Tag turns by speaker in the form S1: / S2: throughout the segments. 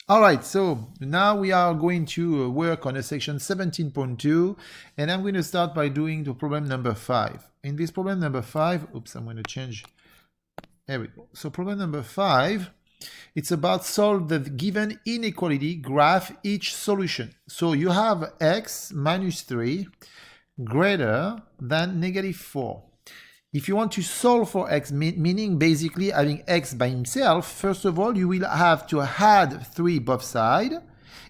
S1: All right, so now we are going to work on a section 17.2, and I'm going to start by doing the problem number 5. In this problem number 5, oops, I'm going to change. There we go. So problem number 5, it's about solve the given inequality, graph each solution. So you have x minus 3 greater than negative 4. If you want to solve for x, meaning basically having x by himself, first of all, you will have to add 3 both sides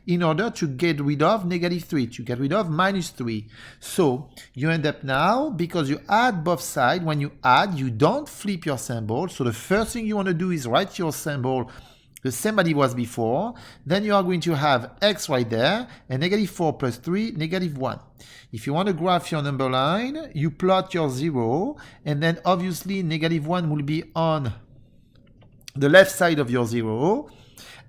S1: in order to get rid of negative 3, to get rid of minus 3. So you end up now, because you add both sides, when you add, you don't flip your symbol. So the first thing you want to do is write your symbol the same as it was before. Then you are going to have x right there, and negative 4 plus 3, negative 1. If you want to graph your number line, you plot your 0, and then obviously negative 1 will be on the left side of your 0.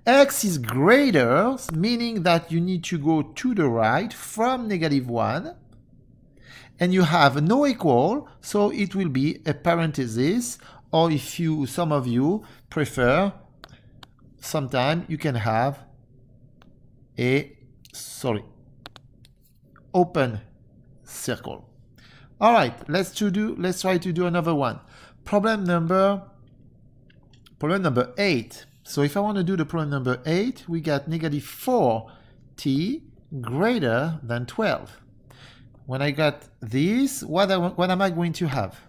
S1: X is greater, meaning that you need to go to the right from negative 1. And you have no equal, so it will be a parenthesis, or if you, some of you prefer, sometimes you can have a, open circle. All right, let's try to do another one. Problem number 8. So if I want to do the problem number 8, we got negative 4t greater than 12. When I got this, what am I going to have?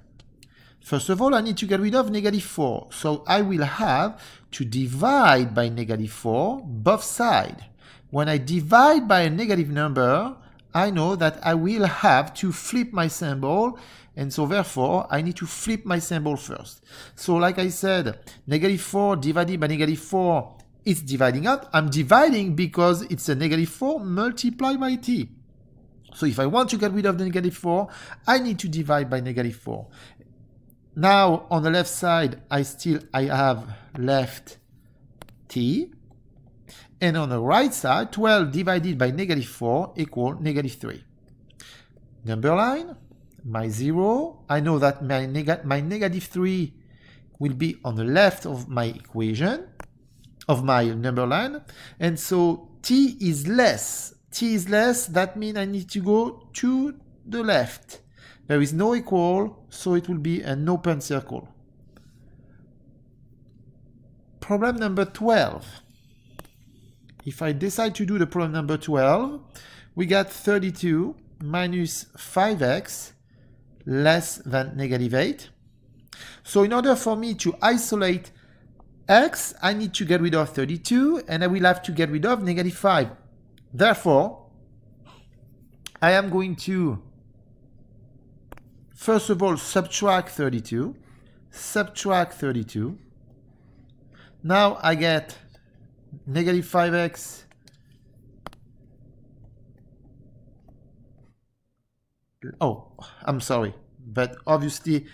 S1: First of all, I need to get rid of negative 4. So I will have to divide by negative 4 both sides. When I divide by a negative number, I know that I will have to flip my symbol, and so therefore I need to flip my symbol first. So like I said, negative 4 divided by negative 4, it's dividing out. I'm dividing because it's a negative 4 multiplied by t. So if I want to get rid of the negative 4, I need to divide by negative 4. Now on the left side, I have left t. And on the right side, 12 divided by negative 4 equal negative 3. Number line, my 0. I know that my negative 3 will be on the left of my equation, of my number line. And so t is less. T is less, that means I need to go to the left. There is no equal, so it will be an open circle. Problem number 12. If I decide to do the problem number 12, we got 32 minus 5x less than negative 8. So in order for me to isolate x, I need to get rid of 32, and I will have to get rid of negative 5. Therefore, I am going to, first of all, subtract 32. Subtract 32. Now I get negative 5x I'm sorry, but obviously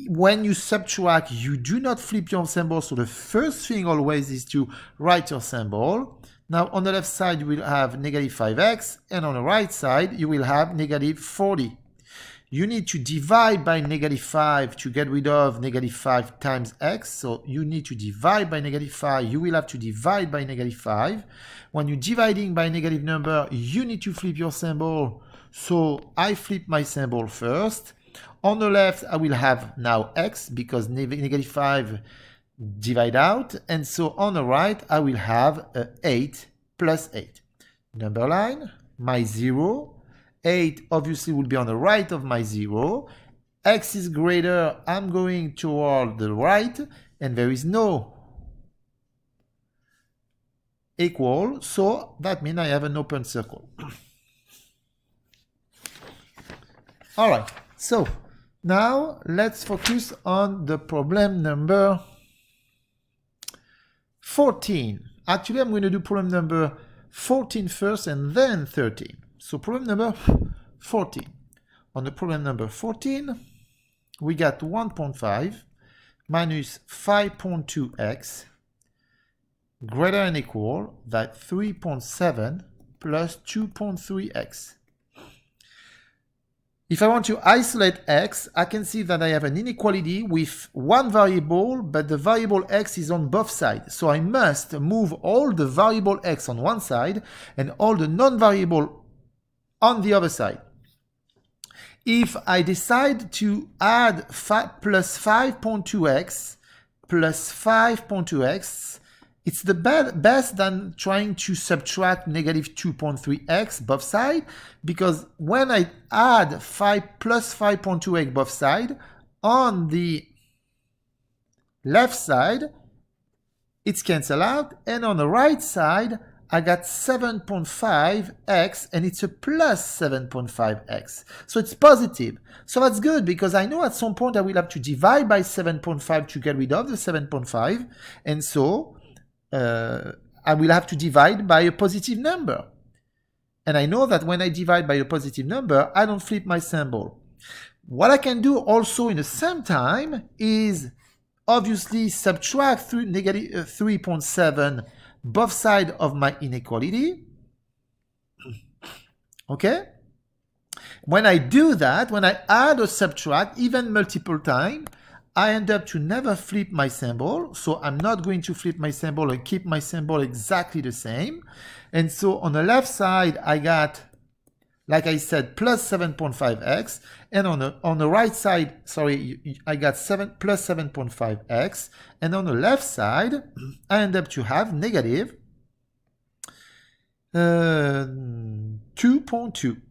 S1: when you subtract, you do not flip your symbol, so the first thing always is to write your symbol. Now on the left side you will have negative 5x, and on the right side you will have negative 40. You need to divide by negative 5 to get rid of negative 5 times x. So you need to divide by negative 5. You will have to divide by negative 5. When you're dividing by a negative number, you need to flip your symbol. So I flip my symbol first. On the left, I will have now x because negative 5 divide out. And so on the right, I will have 8 plus 8. Number line, my 0. 8 obviously will be on the right of my 0. X is greater, I'm going toward the right, and there is no equal, so that means I have an open circle. All right, so now let's focus on the problem number 14. Actually, I'm going to do problem number 14 first and then 13. So problem number 14. On the problem number 14, we got 1.5 minus 5.2x greater than or equal than 3.7 plus 2.3x. If I want to isolate x, I can see that I have an inequality with one variable, but the variable x is on both sides. So I must move all the variable x on one side and all the non-variable on the other side. If I decide to add plus 5.2x plus 5.2x, it's the best than trying to subtract negative 2.3x both sides, because when I add 5 plus 5.2x both sides, on the left side, it's cancelled out, and on the right side, I got 7.5x, and it's a plus 7.5x. So it's positive. So that's good, because I know at some point I will have to divide by 7.5 to get rid of the 7.5, and so I will have to divide by a positive number. And I know that when I divide by a positive number, I don't flip my symbol. What I can do also in the same time is obviously subtract negative 3.7 both sides of my inequality. Okay? When I do that, when I add or subtract even multiple times, I end up to never flip my symbol. So I'm not going to flip my symbol and keep my symbol exactly the same. And so on the left side, I got, like I said, plus 7.5x. And on the right side, sorry, I got plus 7.5x. And on the left side, I end up to have negative 2.2.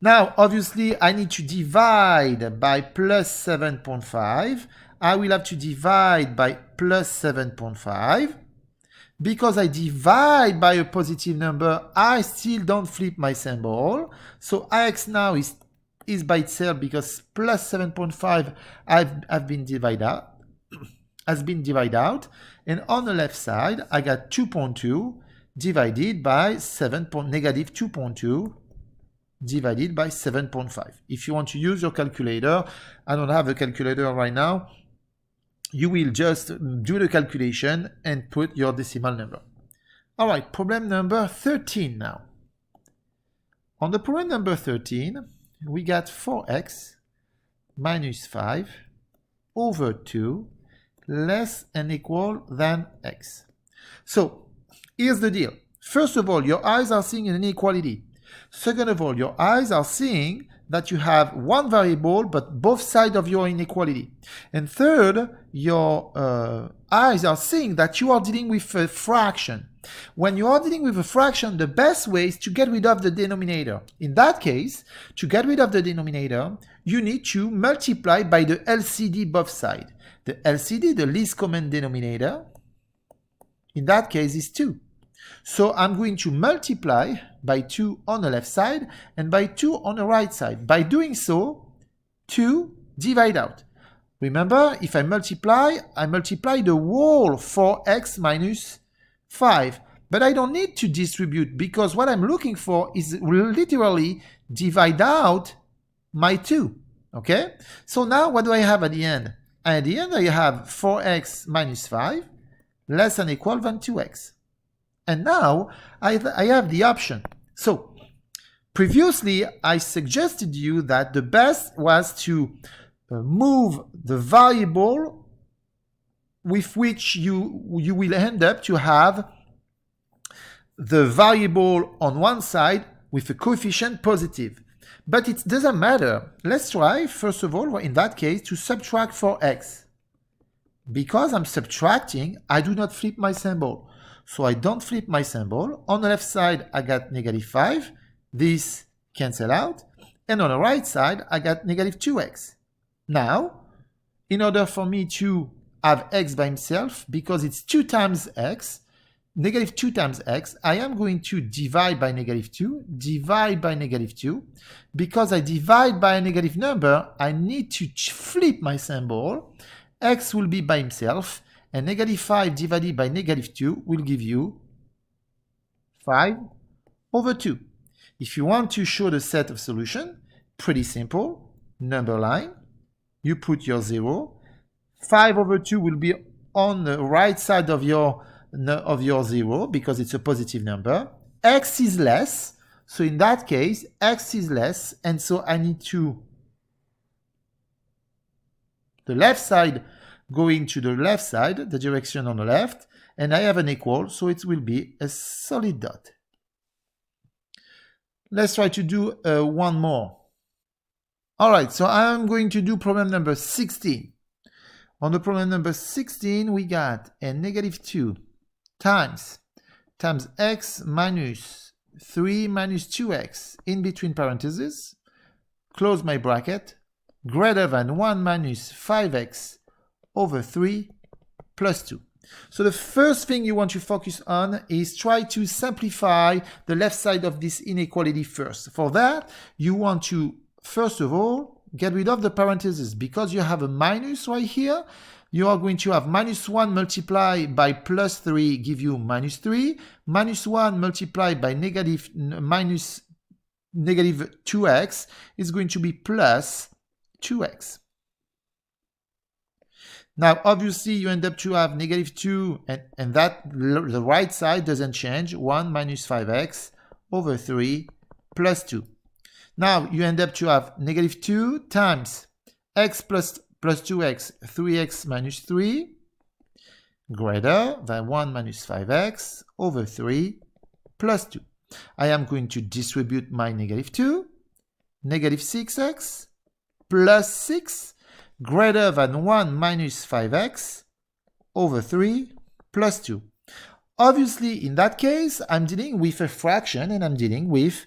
S1: Now, obviously, I need to divide by plus 7.5. I will have to divide by plus 7.5. Because I divide by a positive number, I still don't flip my symbol. So Ix now is by itself because plus 7.5 have been divided out, has been divided out. And on the left side, I got 2.2 divided by negative 2.2 divided by 7.5. If you want to use your calculator, I don't have a calculator right now. You will just do the calculation and put your decimal number. All right, problem number 13 now. On the problem number 13, we got 4x minus 5 over 2 less and equal than x. So here's the deal. First of all, your eyes are seeing an inequality. Second of all, your eyes are seeing that you have one variable but both sides of your inequality. And third, your eyes are seeing that you are dealing with a fraction. When you are dealing with a fraction, the best way is to get rid of the denominator. In that case, to get rid of the denominator, you need to multiply by the LCD both sides. The LCD, the least common denominator, in that case is 2. So I'm going to multiply by 2 on the left side and by 2 on the right side. By doing so, 2 divide out. Remember, if I multiply the whole 4x minus 5. But I don't need to distribute because what I'm looking for is literally divide out my 2. Okay? So now what do I have at the end? At the end, I have 4x minus 5 less than or equal than 2x. And now I have the option. So previously, I suggested you that the best was to move the variable with which you will end up to have the variable on one side with a coefficient positive. But it doesn't matter. Let's try, first of all, in that case, to subtract 4x. Because I'm subtracting, I do not flip my symbol. So I don't flip my symbol. On the left side, I got negative 5. This cancel out. And on the right side, I got negative 2x. Now, in order for me to have x by himself, because it's 2 times x, negative 2 times x, I am going to divide by negative 2, divide by negative 2. Because I divide by a negative number, I need to flip my symbol. X will be by himself. And negative 5 divided by negative 2 will give you 5 over 2. If you want to show the set of solution, pretty simple. Number line, you put your 0. 5 over 2 will be on the right side of your 0 because it's a positive number. X is less, So in that case, x is less, and so I need to the left side going to the left side, the direction on the left, and I have an equal, so it will be a solid dot. Let's try to do one more. All right, so I'm going to do problem number 16. On the problem number 16, we got a negative 2 times x minus 3 minus 2x in between parentheses, close my bracket, greater than 1 minus 5x over 3 plus 2. So the first thing you want to focus on is try to simplify the left side of this inequality first. For that, you want to, first of all, get rid of the parentheses. Because you have a minus right here, you are going to have minus 1 multiplied by plus 3 give you minus 3. Minus 1 multiplied by negative 2x is going to be plus 2x. Now, obviously, you end up to have negative 2, and that the right side doesn't change. 1 minus 5x over 3 plus 2. Now, you end up to have negative 2 times x plus 2x, 3x minus 3, greater than 1 minus 5x over 3 plus 2. I am going to distribute my negative 2, negative 6x plus 6, greater than 1 minus 5x over 3 plus 2. Obviously, in that case, I'm dealing with a fraction and I'm dealing with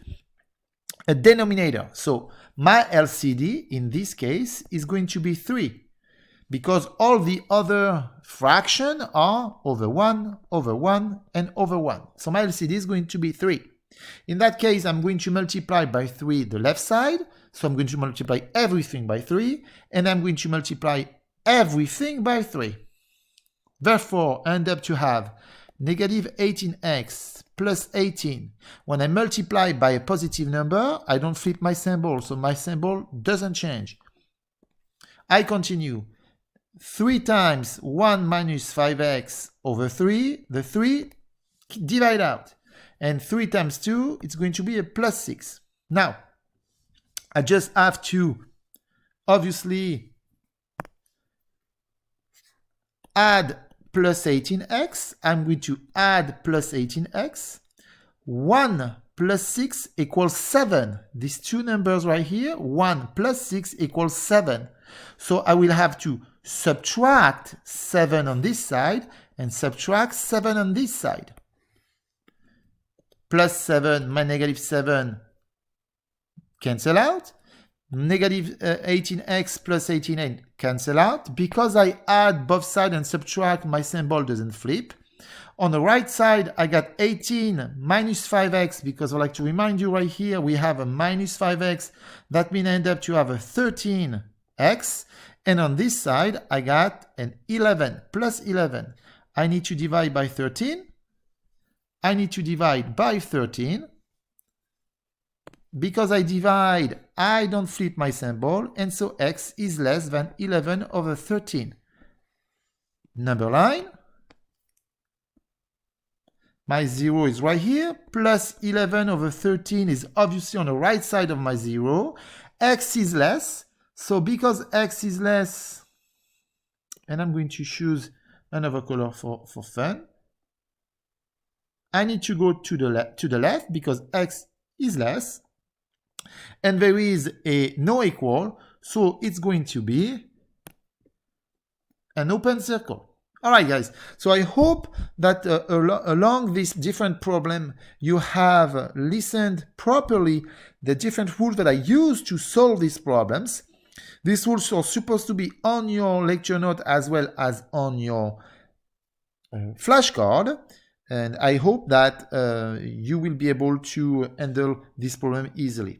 S1: a denominator. So my LCD in this case is going to be 3 because all the other fractions are over 1, and over 1. So my LCD is going to be 3. In that case, I'm going to multiply by 3 the left side. So I'm going to multiply everything by 3, and I'm going to multiply everything by 3. Therefore, I end up to have negative 18x plus 18. When I multiply by a positive number, I don't flip my symbol, so my symbol doesn't change. I continue. 3 times 1 minus 5x over 3, the 3 divide out. And 3 times 2, it's going to be a plus 6. Now, I just have to, obviously, add plus 18x. I'm going to add plus 18x. 1 plus 6 equals 7. These two numbers right here, 1 plus 6 equals 7. So I will have to subtract 7 on this side and subtract 7 on this side. Plus 7, my negative 7 cancel out. Negative 18x plus 18 cancel out. Because I add both sides and subtract, my symbol doesn't flip. On the right side, I got 18 minus 5x, because I like to remind you right here, we have a minus 5x. That means I end up to have a 13x. And on this side, I got an 11 plus 11. I need to divide by 13. I need to divide by 13. Because I divide, I don't flip my symbol, and so x is less than 11 over 13. Number line. My 0 is right here, plus 11 over 13 is obviously on the right side of my 0. X is less, so because x is less, and I'm going to choose another color for fun, I need to go to the left because x is less. And there is a no equal, so it's going to be an open circle. All right, guys. So I hope that along this different problem, you have listened properly the different rules that I use to solve these problems. These rules are supposed to be on your lecture note as well as on your flashcard. And I hope that you will be able to handle this problem easily.